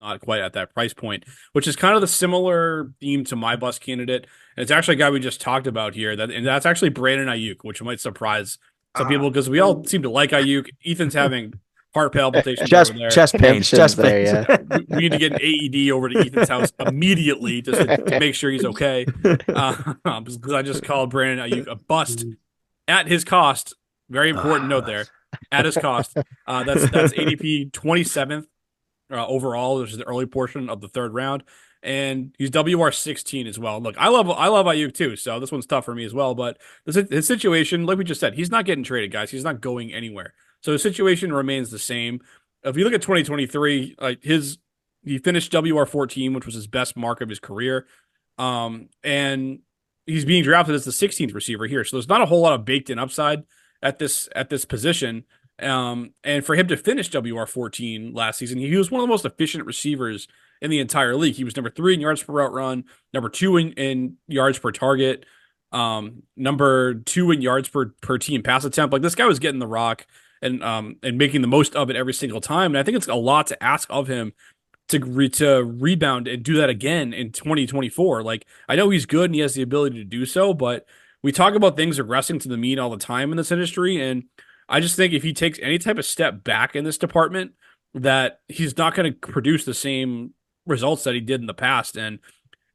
not quite at that price point, which is kind of the similar theme to my bus candidate. And it's actually a guy we just talked about here, and that's actually Brandon Ayuk, which might surprise some people because we all seem to like Ayuk. Ethan's having heart palpitations over there. Chest pains, Connections chest there, pains. yeah. We need to get an AED over to Ethan's house immediately just to make sure he's okay. Because I just called Brandon Ayuk a bust at his cost. Very important note there. At his cost. That's ADP 27th overall, which is the early portion of the third round. And he's WR 16 as well. Look, I love Ayuk too, so this one's tough for me as well. But his situation, like we just said, he's not getting traded, guys. He's not going anywhere. So his situation remains the same. If you look at 2023, he finished WR 14, which was his best mark of his career. And he's being drafted as the 16th receiver here. So there's not a whole lot of baked in upside at this position. And for him to finish WR 14 last season, he was one of the most efficient receivers in the entire league. He was number 3 in yards per route run, number 2 in yards per target, number 2 in yards per team pass attempt. Like this guy was getting the rock and making the most of it every single time. And I think it's a lot to ask of him to rebound and do that again in 2024. Like I know he's good and he has the ability to do so, but we talk about things regressing to the mean all the time in this industry, and I just think if he takes any type of step back in this department, that he's not going to produce the same results that he did in the past. And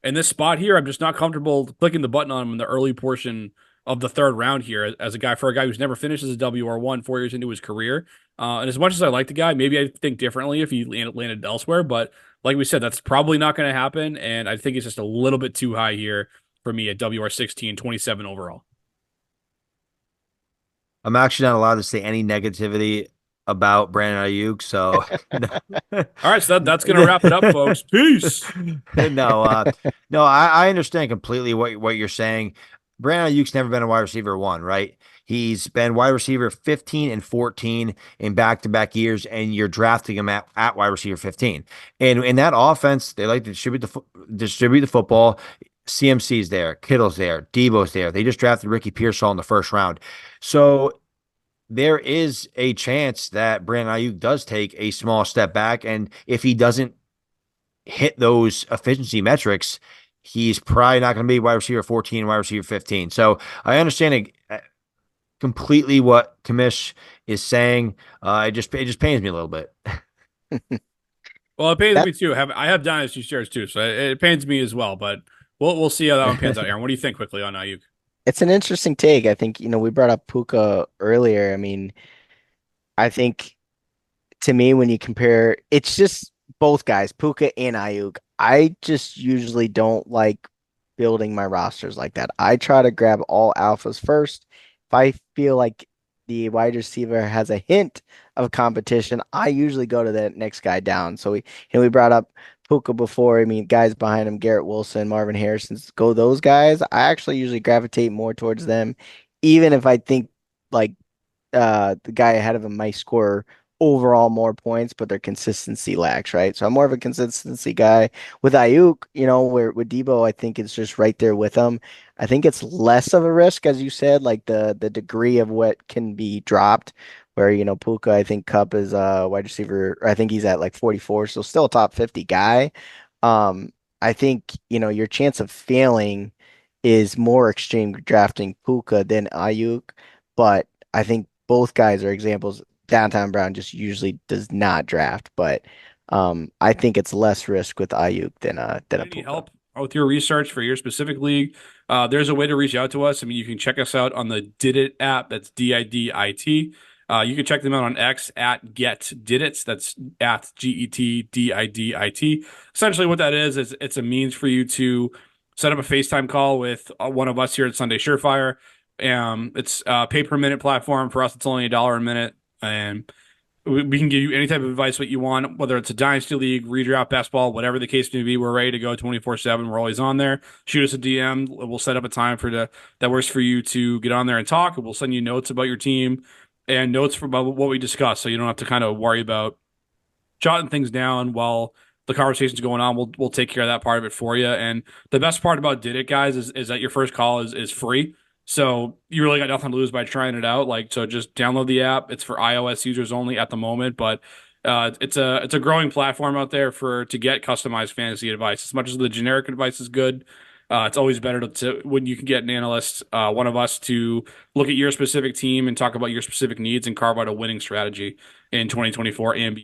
in this spot here, I'm just not comfortable clicking the button on him in the early portion of the third round here as a guy who's never finished as a WR1 4 years into his career. And as much as I like the guy, maybe I think differently if he landed elsewhere. But like we said, that's probably not going to happen. And I think it's just a little bit too high here for me at WR 16, 27 overall. I'm actually not allowed to say any negativity about Brandon Ayuk, so All right, so that's going to wrap it up, folks. Peace. no, no, I understand completely what you're saying. Brandon Ayuk's never been a wide receiver one, right? He's been wide receiver 15 and 14 in back-to-back years, and you're drafting him at wide receiver 15. And in that offense, they like to distribute the football. CMC's there, Kittle's there, Debo's there. They just drafted Ricky Pearsall in the first round. So there is a chance that Brandon Ayuk does take a small step back. And if he doesn't hit those efficiency metrics, he's probably not going to be wide receiver 14, wide receiver 15. So I understand completely what Kamish is saying. It just pains me a little bit. Well, it pains That me too. I have dynasty shares too, so it pains me as well. But we'll see how that one pans out. Aaron, what do you think quickly on Ayuk? it's an interesting take. I think, we brought up Puka earlier. I mean, I think to me, when you compare, it's just both guys, Puka and Ayuk. I just usually don't like building my rosters like that. I try to grab all alphas first. If I feel like the wide receiver has a hint of competition, I usually go to the next guy down. So we brought up Puka before. I mean, guys behind him, Garrett Wilson, Marvin Harrison, go those guys. I actually usually gravitate more towards them, even if I think like the guy ahead of him might score overall more points, but their consistency lacks, right? So I'm more of a consistency guy. With Ayuk, where with Debo, I think it's just right there with him. I think it's less of a risk, as you said, like the degree of what can be dropped. Where, Puka, I think Cup is wide receiver, or I think he's at like 44, so still a top 50 guy. I think, your chance of failing is more extreme drafting Puka than Ayuk, but I think both guys are examples. Downtown Brown just usually does not draft, but I think it's less risk with Ayuk than a Need any Puka. help with your research for your specific league? There's a way to reach out to us. I mean, you can check us out on the Did It app. That's DIDIT. You can check them out on X at Get Did It. That's at GETDIDIT. Essentially, what that is it's a means for you to set up a FaceTime call with one of us here at Sunday Surefire. It's a pay per minute platform. For us, it's only $1 a minute. And we can give you any type of advice what you want, whether it's a dynasty league, redraft, best ball, whatever the case may be. We're ready to go 24/7. We're always on there. Shoot us a DM. We'll set up a time that works for you to get on there and talk. We'll send you notes about your team and notes about what we discuss, so you don't have to kind of worry about jotting things down while the conversation's going on. We'll take care of that part of it for you. And the best part about Did It, guys, is that your first call is free. So you really got nothing to lose by trying it out. Like, so just download the app. It's for iOS users only at the moment, but It's a growing platform out there to get customized fantasy advice. As much as the generic advice is good, it's always better to when you can get an analyst, one of us, to look at your specific team and talk about your specific needs and carve out a winning strategy in 2024 and